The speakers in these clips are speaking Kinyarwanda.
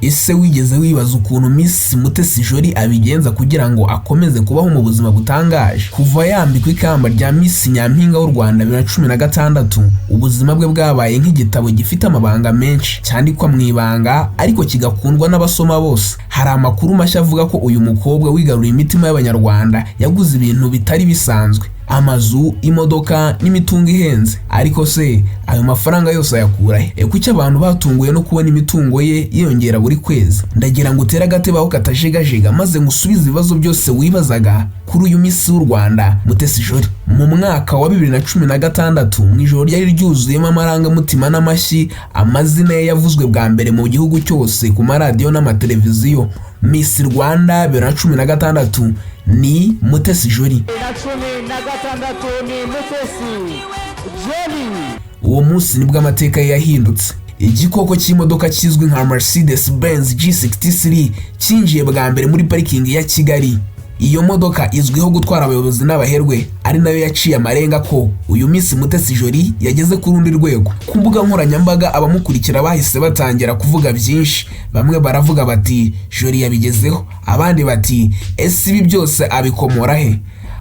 ese wigeze wibaza ukuntu Miss Mutesi Jolly abigenza kugira ngo akomeze kubaho mu buzima butangaje? Kuva yambikwa ikamba rya Miss Nyampinga w'u Rwanda 2016 ubuzima bwe bwabaye nk'igitabo gifite amabanga menshi cyandikwa mu ibanga ariko kigakundwa n'abasoma bose. Hari amakuru mashya avuga ko uyu mukobwa wigaruriye imitima y'abanyarwanda yaguze ibintu bitari bisanzwe, amazu, imodoka n'imitungo ihenze. Ariko se ayo mafaranga yose ayakura he? Kuki abantu batunguye no kubona imitungo ye yiyongera buri kwezi? Ndagira ngo utere agatebe aho katajegajega maze ngusubize ibibazo byose wibazaga kuri uyu Miss w'u Rwanda Mutesi Jolly. Mu mwaka wa 2016 mu ijoro ryari ryuzuyemo amarangamutima n'amashyi, amazina ye yavuzwe bwa mbere mu gihugu cyose ku maradiyo n'amateleviziyo. Miss Rwanda 2016 ni Mutesi Jolly. Uwo munsi nibwo amateka ye yahindutse. Igikoko cy'imodoka kizwi nka Mercedes BENZ G63 cyinjiye bwa mbere muri parikingi ya Kigali. Iyo modoka izwiho gutwara abayobozi n'abaherwe, ari nayo yaciye amarenga ko uyu Miss Mutesi Jolly yageze ku rundi rwego. Ku mbuga nkoranyambaga abamukurikira bahise batangira kuvuga byinshi. Bamwe baravuga bati Jolly yabigezeho, abandi bati ese ibi byose abikomora he?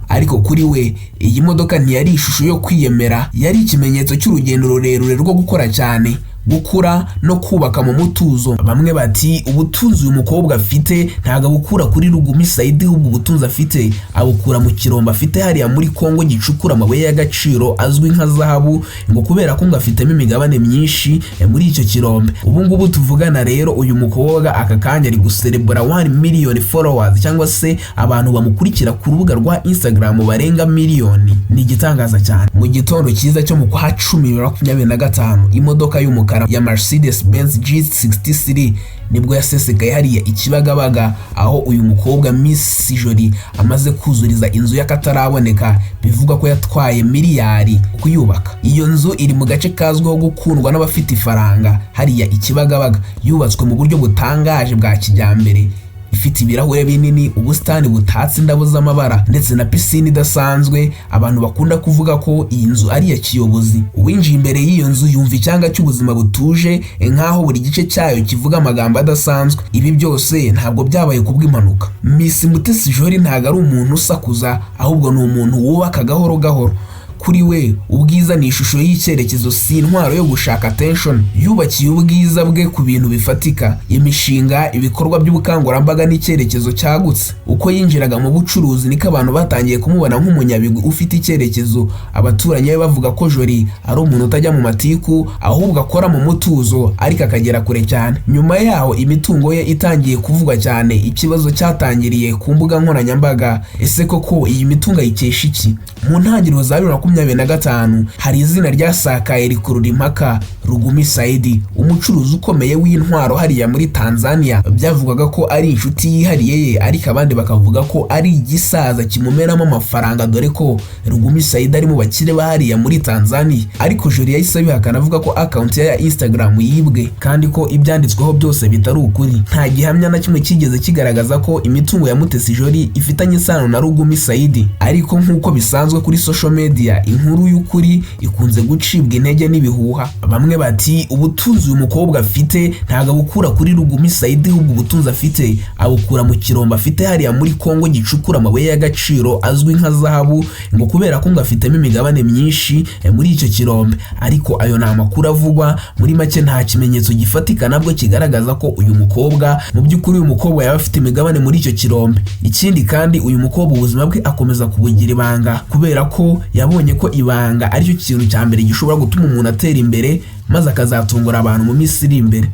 Ariko kuri we iyi modoka ntiyari ishusho yo kwiyemera, yari ikimenyetso cy'urugendo rurerure rwo gukora cyane, gukura no kubaka mu mutuzo. Bamwe bati ubutunzi uyu mukobwa afite ntago abukura kuri Lugumi Saidi, ubwo ubutunzi afite abukura mu kiromba afite hariya muri Kongo gicukura amabuye y'agaciro azwi nka zahabu, ngo kubera ko ngafitemo imigabane myinshi muri icyo kirombe. Ubu ngubu tuvugana rero uyu mukobwa aka kanya ari guserebura 1 million followers, cyangwa se abantu bamukurikira ku rubuga rwa Instagram barenga miliyoni. Ni igitangaza cyane. Mu gitondo cyiza cyo mu kwa 10/2025 imodoka y'umukara ya Mercedes BENZ G63 nibwo yasesekaye hariya ikibagabaga, aho uyu mukobwa Miss Jolly amaze kuzuriza inzu y'akataraboneka. Bivuga ko yatwaye miliyari kuyubaka. Iyo nzu iri mu gace kazwiho gukundwa n'abafite ifaranga hariya ikibagabaga, yubatswe mu buryo butangaje bwa kijyambere, ifite ibirahure binini, ubusitani butatse indabo z'amabara ndetse na pisine idasanzwe. Abantu bakunda kuvuga ko iyi nzu ari ya kiyobozi. Uwinjiye imbere y'iyo nzu yumva icyanga cy'ubuzima butuje, nkaho buri gice cyayo kivuga amagambo adasanzwe. Ibi byose ntabwo byabaye kubw'impanuka. Miss Mutesi Jolly ntago ari umuntu usakuza, ahubwo ni umuntu wubaka gahoro gahoro. Kuri we ubwiza ni ishusho y'icyerekezo, si intwaro yo gushaka attention. Yubakiye ubwiza bwe ku bintu bifatika, imishinga, ibikorwa by'ubukangurambaga n'icyerekezo cyagutse. Uko yinjiraga mu bucuruzi niko abantu batangiye kumubona nk'umunyabigwi ufite icyerekezo. Abaturanyi be bavuga ko Jolly ari umuntu utajya mu matiku, ahubwo akora mu mutuzo ariko akagera kure cyane. Nyuma yaho imitungo ye itangiye kuvugwa cyane, ikibazo cyatangiriye ku mbuga nkoranyambaga. Ese koko iyi mitungo ayikesha iki? Mu ntangiriro za 2025 hari izina ryasakaye rikurura impaka, Lugumi Saidi, umucuruzi ukomeye w'intwaro hariya muri Tanzania. Byavugaga ko ari inshuti yihariye ye, ariko abandi bakavuga ko ari igisaza kimumeramo amafaranga, dore ko Lugumi Saidi ari mu bakire bahariya muri Tanzania. Ariko Jolly yahise abihakana avuga ko account ya Instagram yibwe kandi ko ibyanditsweho byose bitari ukuri. Nta gihamya na kimwe kigeze kigaragaza ko imitungo ya Mutesi Jolly ifitanye isano na Lugumi Saidi. Ariko nk'uko bisanzwe kuri social media, inkuru y'ukuri ikunze gucibwa intege n'ibihuha. Bamwe bati ubutunzi uyu mukobwa afite ntago abukura kuri Lugumi Saidi, ubwo ubutunzi afite abukura mu kiromba afite hariya muri Kongo gicukura amabuye y'agaciro azwi nka zahabu, ngo kubera ko ngafitemo imigabane myinshi muri icyo kirombe. Ariko ayo ni amakuru avugwa. Muri make nta kimenyetso gifatika nabwo kigaragaza ko uyu mukobwa mu by'ukuri uyu mukobwa yaba afite imigabane muri icyo kirombe. Ikindi kandi uyu mukobwa ubuzima bwe akomeza kubugira ibanga, kubera ko yabonye ko ibanga aricyo kintu cya mbere gishobora gutuma umuntu atera imbere maze akazatungura abantu mu minsi iri imbere.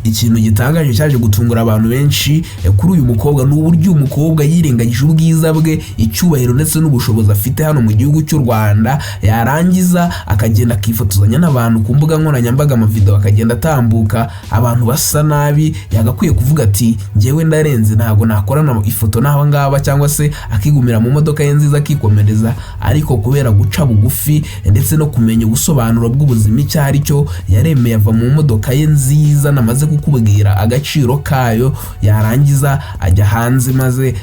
Ikintu gitangaje cyaje gutungura abantu benshi kuri uyu mukobwa ni uburyo uyu mukobwa yirengagije ubwiza bwe, icyubahiro ndetse n'ubushobozi afite hano mu gihugu cy'u Rwanda, yarangiza akagenda akifotozanya n'abantu ku mbuga nkoranyambaga, amavideo akagenda atambuka, abantu basa nabi. Yagakwiye kuvuga ati njyewe ndarenze, ntago nakorana ifoto n'aho ngaba, cyangwa se akigumira mu modoka ye nziza akikomereza. Ariko kubera guca bugufi ndetse no kumenya ubusobanuro bw'ubuzima icyo ari cyo, yaremeye ava mu modoka ye nziza namaze kukubwira agaciro kayo, yarangiza ajya hanze maze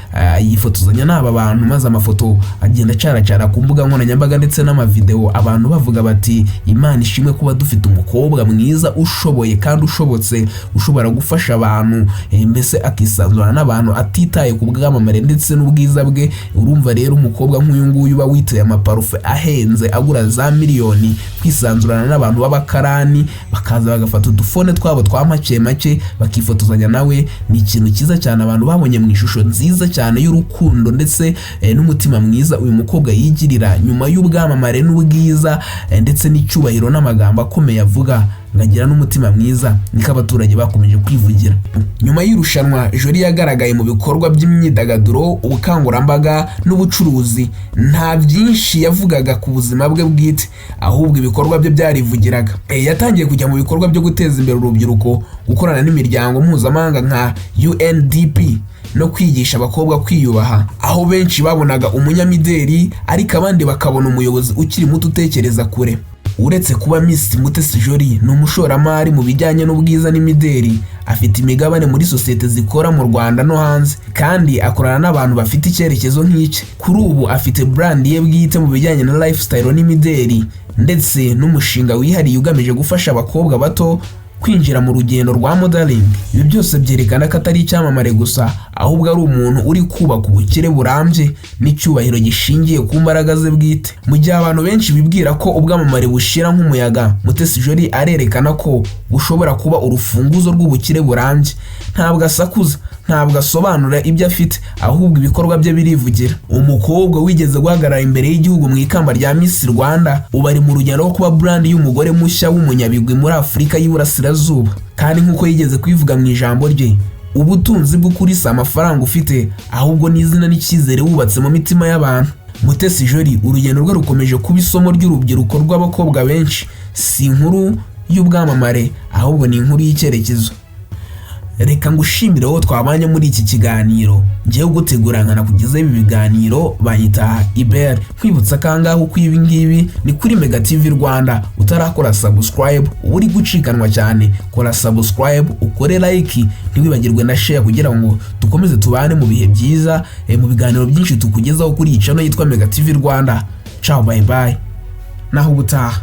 yifotozanya n'aba bantu, maze amafoto agenda caracara ku mbuga nkoranyambaga ndetse n'amavideo, abantu bavuga bati Imana ishimwe kuba dufite umukobwa mwiza ushoboye kandi ushobotse, ushobora gufasha abantu, mbese akisanzura n'abantu atitaye ku bwamamare ndetse n'ubwiza bwe. Urumva rero umukobwa nk'uyu nguyu uba witeye amaparufe ahenze agura za miliyoni, kwisanzurana n'abantu b'abakarani bakaza bagafata udufone twabo twa make bakifotozanya nawe, ni ikintu cyiza cyane abantu babonye mu ishusho nziza cyane y'urukundo ndetse n'umutima mwiza uyu mukobwa yigirira nyuma y'ubwamamare n'ubwiza ndetse n'icyubahiro n'amagambo akomeye avuga, ngagira n'umutima mwiza, niko abaturage bakomeje kwivugira. Nyuma y'irushanwa Jolly yagaragaye mu bikorwa by'imyidagaduro, ubukangurambaga n'ubucuruzi. Nta byinshi yavugaga ku buzima bwe bwite, ahubwo ibikorwa bye byarivugiraga. Yatangiye kujya mu bikorwa byo guteza imbere urubyiruko, gukorana n'imiryango mpuzamahanga nka UNDP no kwigisha abakobwa kwiyubaha, aho benshi babonaga umunyamideli ariko abandi bakabona umuyobozi ukiri muto utekereza kure. Uretse kuba Miss Mutesi Jolly ni umushoramari mu bijyanye n'ubwiza n'imideli, afite imigabane muri sosiyete zikora mu Rwanda no hanze, kandi akorana n'abantu bafite icyerekezo nk'iki. Kuri ubu afite brand ye bwite mu bijyanye na lifestyle n'imideli, ndetse n'umushinga wihariye ugamije gufasha abakobwa bato kwinjira mu rugendo rwa modeling. Ibi byose byerekana ko atari icyamamare gusa, ahubwo ari umuntu uri kubaka ubukire burambye n'icyubahiro gishingiye ku mbaraga ze bwite. Mu gihe abantu benshi bibwira ko ubwamamare bushira nk'umuyaga, Mutesi Jolly arerekana ko bushobora kuba urufunguzo rw'ubukire burambye. Ntabwo asakuza, ntabwo asobanura ibyo afite, ahubwo ibikorwa bye birivugira. Umukobwa wigeze guhagarara imbere y'igihugu mu ikamba rya Miss Rwanda, ubu ari mu rugendo rwo kuba brand y'umugore mushya w'umunyabigwi muri Afurika y'Iburasirazuba. Kandi nk'uko yigeze kwivuga mu ijambo rye, ubutunzi bw'ukuri si amafaranga ufite, ahubwo n'izina n'icyizere wubatse mu mitima y'abantu. Mutesi Jolly urugendo rwe rukomeje kuba isomo ry'urubyiruko rw'abakobwa benshi, si inkuru y'ubwamamare, ahubwo ni inkuru y'icyerekezo. Reka ngushimire wowe twabanye muri iki kiganiro. Ngiye gutegura nkana kugeza ibi biganiro banyita Iber. Kwibutsa kangaho ko ibi ngibi ni kuri Mega TV Rwanda. Utarakora subscribe uri gucikanwa cyane, kora subscribe, ukore like, ntiwibagirwe na share kugira ngo dukomeze tubane mu bihe byiza mu biganiro byinshi tukugezaho kuri iyi channel yitwa Mega TV Rwanda. Ciao, bye bye. Naho ubutaha.